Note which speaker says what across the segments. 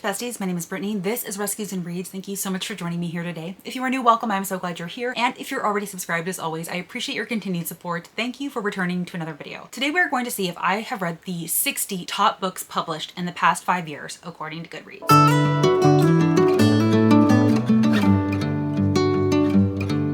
Speaker 1: Besties. My name is Brittany. This is Rescues and Reads. Thank you so much for joining me here today. If you are new, welcome. I'm so glad you're here. And if you're already subscribed, as always, I appreciate your continued support. Thank you for returning to another video. Today we're going to see if I have read the 60 top books published in the past 5 years, according to Goodreads.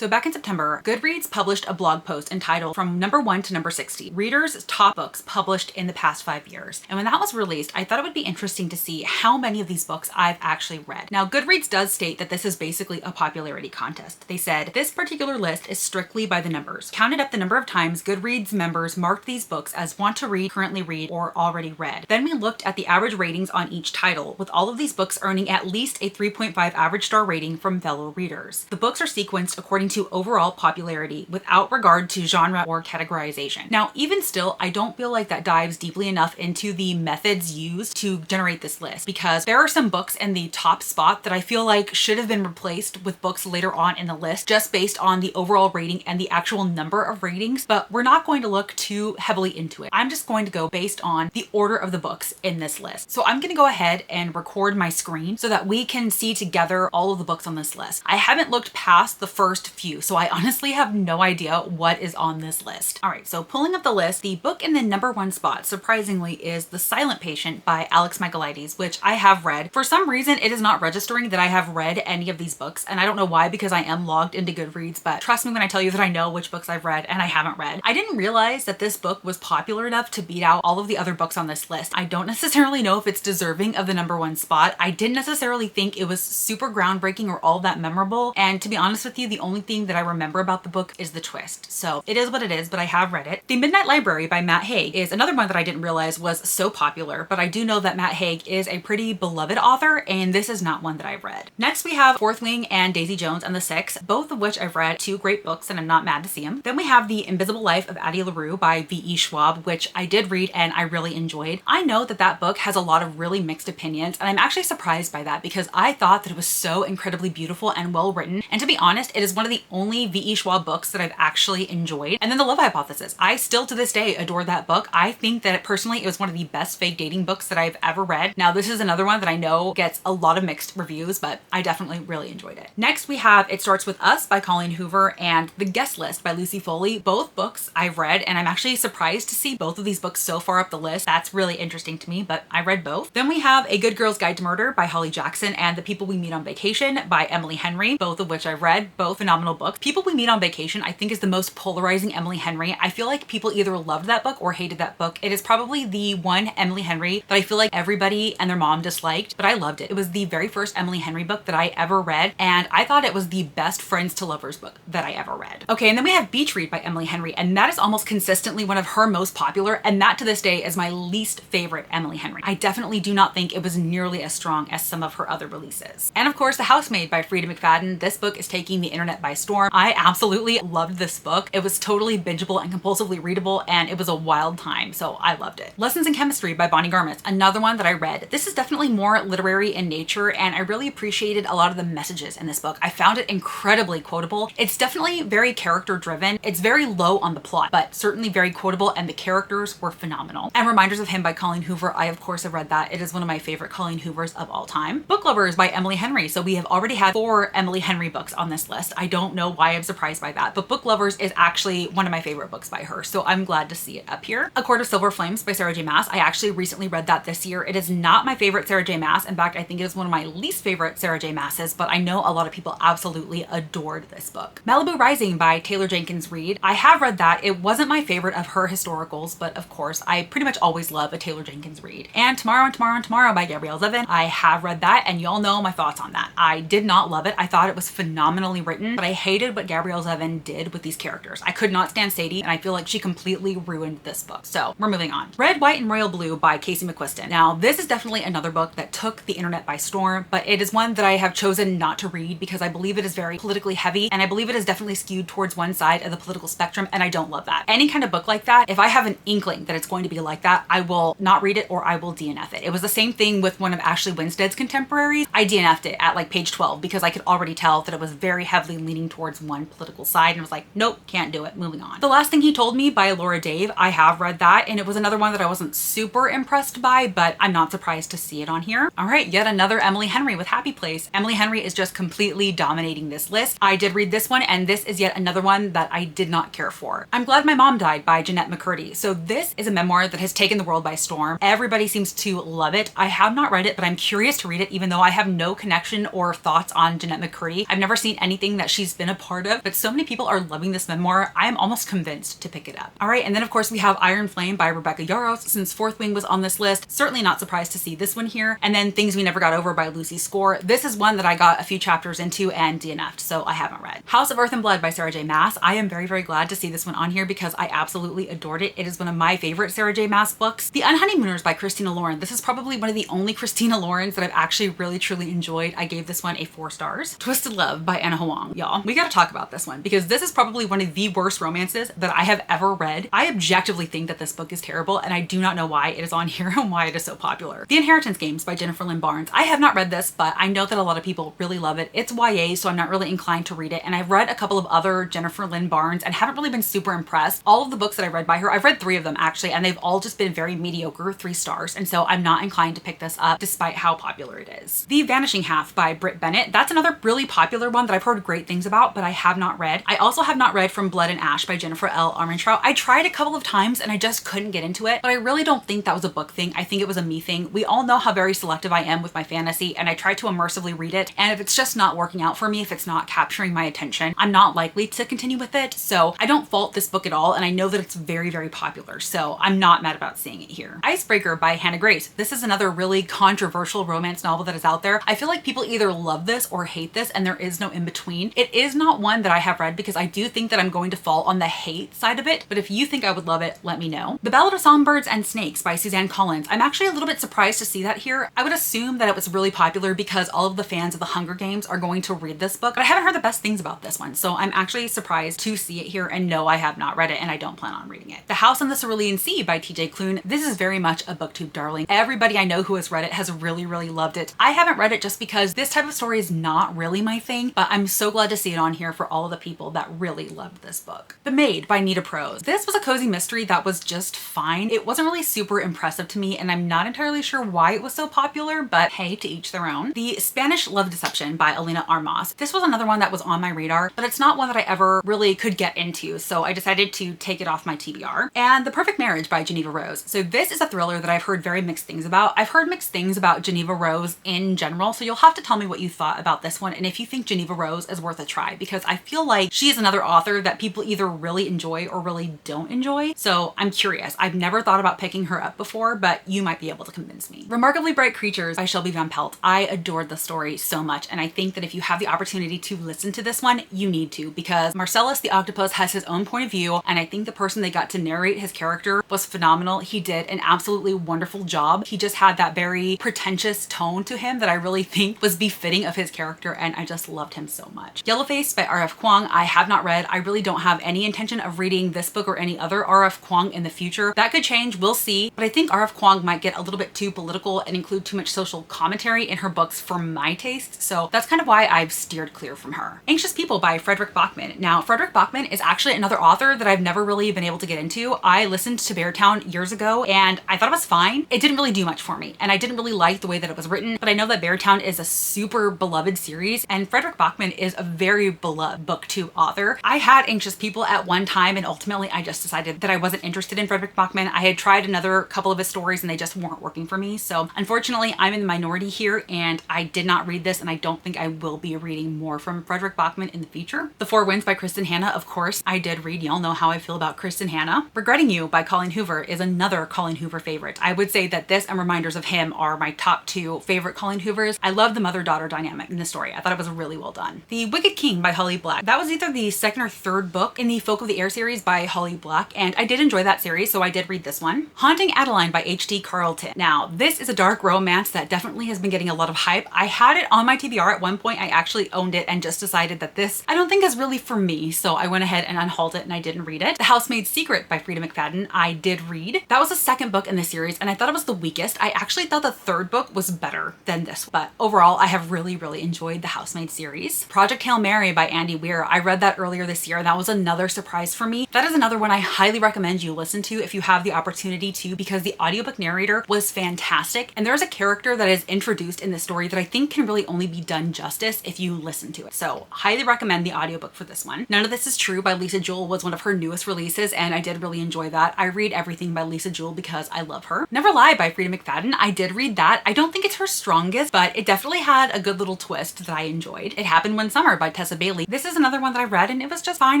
Speaker 1: So back in September, Goodreads published a blog post entitled From Number 1 to Number 60, Readers' Top Books Published in the Past 5 Years. And when that was released, I thought it would be interesting to see how many of these books I've actually read. Now, Goodreads does state that this is basically a popularity contest. They said, this particular list is strictly by the numbers. Counted up the number of times Goodreads members marked these books as want to read, currently read, or already read. Then we looked at the average ratings on each title, with all of these books earning at least a 3.5 average star rating from fellow readers. The books are sequenced according to overall popularity without regard to genre or categorization. Now, even still, I don't feel like that dives deeply enough into the methods used to generate this list, because there are some books in the top spot that I feel like should have been replaced with books later on in the list just based on the overall rating and the actual number of ratings, but we're not going to look too heavily into it. I'm just going to go based on the order of the books in this list. So I'm going to go ahead and record my screen so that we can see together all of the books on this list. I haven't looked past the first few, so I honestly have no idea what is on this list. All right, so pulling up the list, the book in the number 1 spot, surprisingly, is The Silent Patient by Alex Michaelides, which I have read. For some reason, it is not registering that I have read any of these books, and I don't know why, because I am logged into Goodreads, but trust me when I tell you that I know which books I've read and I haven't read. I didn't realize that this book was popular enough to beat out all of the other books on this list. I don't necessarily know if it's deserving of the number 1 spot. I didn't necessarily think it was super groundbreaking or all that memorable, and to be honest with you, the only thing that I remember about the book is the twist. So it is what it is, but I have read it. The Midnight Library by Matt Haig is another one that I didn't realize was so popular, but I do know that Matt Haig is a pretty beloved author, and this is not one that I've read. Next, we have Fourth Wing and Daisy Jones and the Six, both of which I've read. 2 great books, and I'm not mad to see them. Then we have The Invisible Life of Addie LaRue by V.E. Schwab, which I did read and I really enjoyed. I know that that book has a lot of really mixed opinions, and I'm actually surprised by that because I thought that it was so incredibly beautiful and well written. And to be honest, it is one of the only V.E. Schwab books that I've actually enjoyed. And then The Love Hypothesis. I still to this day adore that book. I think that personally it was one of the best fake dating books that I've ever read. Now, this is another one that I know gets a lot of mixed reviews, but I definitely really enjoyed it. Next, we have It Starts With Us by Colleen Hoover and The Guest List by Lucy Foley. Both books I've read, and I'm actually surprised to see both of these books so far up the list. That's really interesting to me, but I read both. Then we have A Good Girl's Guide to Murder by Holly Jackson and The People We Meet on Vacation by Emily Henry, both of which I've read, both phenomenal books. People We Meet on Vacation, I think, is the most polarizing Emily Henry. I feel like people either loved that book or hated that book. It is probably the one Emily Henry that I feel like everybody and their mom disliked, but I loved it. It was the very first Emily Henry book that I ever read, and I thought it was the best friends to lovers book that I ever read. Okay, and then we have Beach Read by Emily Henry, and that is almost consistently one of her most popular, and that to this day is my least favorite Emily Henry. I definitely do not think it was nearly as strong as some of her other releases. And of course, The Housemaid by Frida McFadden. This book is taking the internet by storm. I absolutely loved this book. It was totally bingeable and compulsively readable, and it was a wild time, so I loved it. Lessons in Chemistry by Bonnie Garmitz, another one that I read. This is definitely more literary in nature, and I really appreciated a lot of the messages in this book. I found it incredibly quotable. It's definitely very character driven. It's very low on the plot, but certainly very quotable, and the characters were phenomenal. And Reminders of Him by Colleen Hoover. I of course have read that. It is one of my favorite Colleen Hoovers of all time. Book Lovers by Emily Henry. So we have already had 4 Emily Henry books on this list. I don't know why I'm surprised by that, but Book Lovers is actually one of my favorite books by her, so I'm glad to see it up here. A Court of Silver Flames by Sarah J. Maas. I actually recently read that this year. It is not my favorite Sarah J. Maas. In fact, I think it is one of my least favorite Sarah J. Maas's, but I know a lot of people absolutely adored this book. Malibu Rising by Taylor Jenkins Reid. I have read that. It wasn't my favorite of her historicals, but of course, I pretty much always love a Taylor Jenkins Reid. And Tomorrow and Tomorrow and Tomorrow by Gabrielle Zevin. I have read that, and y'all know my thoughts on that. I did not love it. I thought it was phenomenally written, but I hated what Gabrielle Zevin did with these characters. I could not stand Sadie, and I feel like she completely ruined this book. So we're moving on. Red, White, and Royal Blue by Casey McQuiston. Now, this is definitely another book that took the internet by storm, but it is one that I have chosen not to read because I believe it is very politically heavy, and I believe it is definitely skewed towards one side of the political spectrum, and I don't love that. Any kind of book like that, if I have an inkling that it's going to be like that, I will not read it or I will DNF it. It was the same thing with one of Ashley Winstead's contemporaries. I DNF'd it at like page 12 because I could already tell that it was very heavily leaning leaning towards one political side and was like, nope, can't do it, moving on. The Last Thing He Told Me by Laura Dave, I have read that, and it was another one that I wasn't super impressed by, but I'm not surprised to see it on here. All right, yet another Emily Henry with Happy Place. Emily Henry is just completely dominating this list. I did read this one, and this is yet another one that I did not care for. I'm Glad My Mom Died by Jeanette McCurdy. So this is a memoir that has taken the world by storm. Everybody seems to love it. I have not read it, but I'm curious to read it, even though I have no connection or thoughts on Jeanette McCurdy. I've never seen anything that she's been a part of, but so many people are loving this memoir. I am almost convinced to pick it up. All right, and then of course we have Iron Flame by Rebecca Yarros. Since Fourth Wing was on this list, certainly not surprised to see this one here. And then Things We Never Got Over by Lucy Score. This is one that I got a few chapters into and DNF'd, so I haven't read. House of Earth and Blood by Sarah J. Maas. I am very, very glad to see this one on here because I absolutely adored it. It is one of my favorite Sarah J. Maas books. The Unhoneymooners by Christina Lauren. This is probably one of the only Christina Laurens that I've actually really, truly enjoyed. I gave this one a 4 stars. Twisted Love by Anna Huang. Y'all, we gotta talk about this one because this is probably one of the worst romances that I have ever read. I objectively think that this book is terrible, and I do not know why it is on here and why it is so popular. The Inheritance Games by Jennifer Lynn Barnes. I have not read this, but I know that a lot of people really love it. It's YA, so I'm not really inclined to read it, and I've read a couple of other Jennifer Lynn Barnes and haven't really been super impressed. All of the books that I read by her, I've read 3 of them actually, and they've all just been very mediocre, 3 stars, and so I'm not inclined to pick this up despite how popular it is. The Vanishing Half by Britt Bennett. That's another really popular one that I've heard great things about, but I have not read. I also have not read From Blood and Ash by Jennifer L. Armentrout. I tried a couple of times and I just couldn't get into it, but I really don't think that was a book thing. I think it was a me thing. We all know how very selective I am with my fantasy, and I try to immersively read it, and if it's just not working out for me, if it's not capturing my attention, I'm not likely to continue with it. So I don't fault this book at all, and I know that it's very, very popular, so I'm not mad about seeing it here. Icebreaker by Hannah Grace. This is another really controversial romance novel that is out there. I feel like people either love this or hate this, and there is no in between. It is not one that I have read because I do think that I'm going to fall on the hate side of it, but if you think I would love it, let me know. The Ballad of Songbirds and Snakes by Suzanne Collins. I'm actually a little bit surprised to see that here. I would assume that it was really popular because all of the fans of the Hunger Games are going to read this book, but I haven't heard the best things about this one, so I'm actually surprised to see it here, and no, I have not read it and I don't plan on reading it. The House on the Cerulean Sea by TJ Klune. This is very much a booktube darling. Everybody I know who has read it has really, really loved it. I haven't read it just because this type of story is not really my thing, but I'm so glad to see it on here for all of the people that really loved this book. The Maid by Nita Prose. This was a cozy mystery that was just fine. It wasn't really super impressive to me, and I'm not entirely sure why it was so popular, but hey, to each their own. The Spanish Love Deception by Elena Armas. This was another one that was on my radar, but it's not one that I ever really could get into, so I decided to take it off my TBR. And The Perfect Marriage by Geneva Rose. So this is a thriller that I've heard very mixed things about. I've heard mixed things about Geneva Rose in general, so you'll have to tell me what you thought about this one and if you think Geneva Rose is worth a try, because I feel like she is another author that people either really enjoy or really don't enjoy. So I'm curious. I've never thought about picking her up before, but you might be able to convince me. Remarkably Bright Creatures by Shelby Van Pelt. I adored the story so much, and I think that if you have the opportunity to listen to this one, you need to, because Marcellus the octopus has his own point of view, and I think the person they got to narrate his character was phenomenal. He did an absolutely wonderful job. He just had that very pretentious tone to him that I really think was befitting of his character, and I just loved him so much. Yellowface by R.F. Kuang. I have not read. I really don't have any intention of reading this book or any other R.F. Kuang in the future. That could change, we'll see, but I think R.F. Kuang might get a little bit too political and include too much social commentary in her books for my taste, so that's kind of why I've steered clear from her. Anxious People by Frederick Bachman. Now, Frederick Bachman is actually another author that I've never really been able to get into. I listened to Beartown years ago and I thought it was fine. It didn't really do much for me, and I didn't really like the way that it was written, but I know that Beartown is a super beloved series, and Frederick Bachman is a very beloved booktube author. I had Anxious People at one time, and ultimately I just decided that I wasn't interested in Frederick Bachman. I had tried another couple of his stories and they just weren't working for me, so unfortunately I'm in the minority here, and I did not read this, and I don't think I will be reading more from Frederick Bachman in the future. The Four Winds by Kristen Hanna, of course, I did read. Y'all know how I feel about Kristen Hanna. Regretting You by Colleen Hoover is another Colleen Hoover favorite. I would say that this and Reminders of Him are my top 2 favorite Colleen Hoovers. I love the mother-daughter dynamic in the story. I thought it was really well done. The Wicked King by Holly Black. That was either the 2nd or 3rd book in the Folk of the Air series by Holly Black, and I did enjoy that series, so I did read this one. Haunting Adeline by H.D. Carlton. Now, this is a dark romance that definitely has been getting a lot of hype. I had it on my TBR at one point. I actually owned it and just decided that this I don't think is really for me, so I went ahead and unhauled it and I didn't read it. The Housemaid's Secret by Frida McFadden I did read. That was the 2nd book in the series, and I thought it was the weakest. I actually thought the 3rd book was better than this, but overall I have really, really enjoyed the Housemaid series. Project Hail Mary Mary by Andy Weir. I read that earlier this year and that was another surprise for me. That is another one I highly recommend you listen to if you have the opportunity to, because the audiobook narrator was fantastic. And there's a character that is introduced in the story that I think can really only be done justice if you listen to it. So highly recommend the audiobook for this one. None of This Is True by Lisa Jewell was one of her newest releases and I did really enjoy that. I read everything by Lisa Jewell because I love her. Never Lie by Frida McFadden. I did read that. I don't think it's her strongest, but it definitely had a good little twist that I enjoyed. It Happened One Summer by Tessa Bailey. This is another one that I read and it was just fine.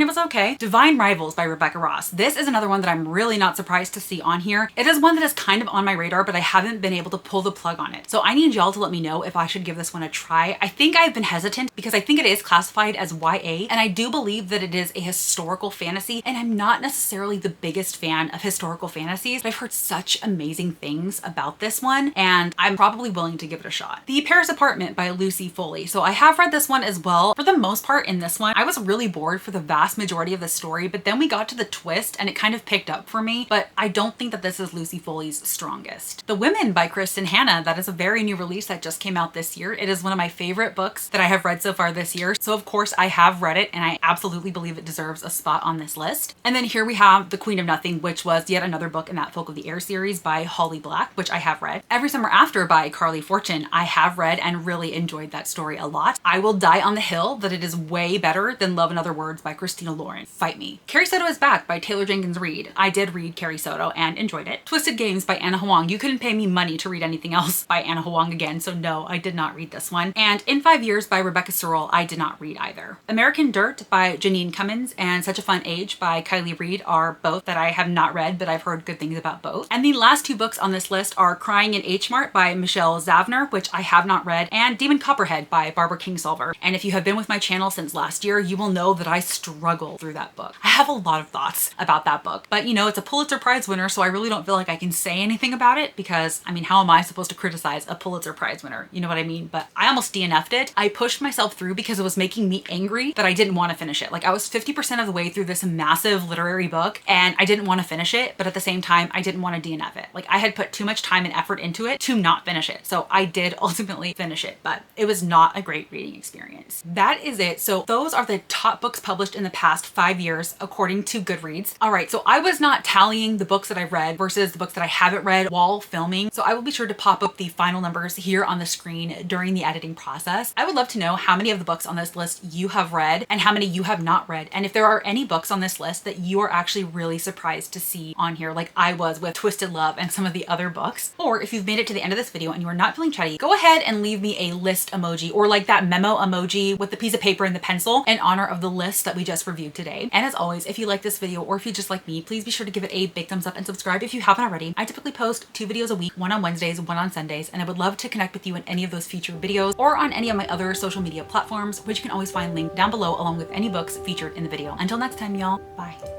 Speaker 1: It was okay. Divine Rivals by Rebecca Ross. This is another one that I'm really not surprised to see on here. It is one that is kind of on my radar, but I haven't been able to pull the plug on it. So I need y'all to let me know if I should give this one a try. I think I've been hesitant because I think it is classified as YA and I do believe that it is a historical fantasy and I'm not necessarily the biggest fan of historical fantasies, but I've heard such amazing things about this one and I'm probably willing to give it a shot. The Paris Apartment by Lucy Foley. So I have read this one as well. For the most part in this one, I was really bored for the vast majority of the story, but then we got to the twist and it kind of picked up for me, but I don't think that this is Lucy Foley's strongest. The Women by Kristen Hanna. That is a very new release that just came out this year. It is one of my favorite books that I have read so far this year. So of course I have read it and I absolutely believe it deserves a spot on this list. And then here we have The Queen of Nothing, which was yet another book in that Folk of the Air series by Holly Black, which I have read. Every Summer After by Carly Fortune. I have read and really enjoyed that story a lot. I will die on the hill that it is way better than Love in Other Words by Christina Lauren. Fight me. Carrie Soto is Back by Taylor Jenkins Reid. I did read Carrie Soto and enjoyed it. Twisted Games by Anna Huang. You couldn't pay me money to read anything else by Anna Huang again, so no, I did not read this one. And In 5 Years by Rebecca Searle. I did not read either. American Dirt by Janine Cummins and Such a Fun Age by Kylie Reed are both that I have not read, but I've heard good things about both. And the last two books on this list are Crying in Hmart by Michelle Zavner, which I have not read, and Demon Copperhead by Barbara Kingsolver. And if you have been with my channel since last year, you will know that I struggled through that book. I have a lot of thoughts about that book, but you know, it's a Pulitzer Prize winner, so I really don't feel like I can say anything about it because, I mean, how am I supposed to criticize a Pulitzer Prize winner? You know what I mean? But I almost DNF'd it. I pushed myself through because it was making me angry that I didn't want to finish it. Like I was 50% of the way through this massive literary book and I didn't want to finish it, but at the same time, I didn't want to DNF it. Like I had put too much time and effort into it to not finish it. So I did ultimately finish it, but it was not a great reading experience. That is it. So those are the top books published in the past 5 years, according to Goodreads. All right, so I was not tallying the books that I read versus the books that I haven't read while filming. So I will be sure to pop up the final numbers here on the screen during the editing process. I would love to know how many of the books on this list you have read and how many you have not read. And if there are any books on this list that you are actually really surprised to see on here, like I was with Twisted Love and some of the other books, or if you've made it to the end of this video and you are not feeling chatty, go ahead and leave me a list emoji or like that memo emoji with the piece of paper and the pencil in honor of the list that we just reviewed today. And as always, if you like this video or if you just like me, please be sure to give it a big thumbs up and subscribe if you haven't already. I typically post 2 videos a week, one on Wednesdays, one on Sundays, and I would love to connect with you in any of those future videos or on any of my other social media platforms, which you can always find linked down below along with any books featured in the video. Until next time, y'all, bye.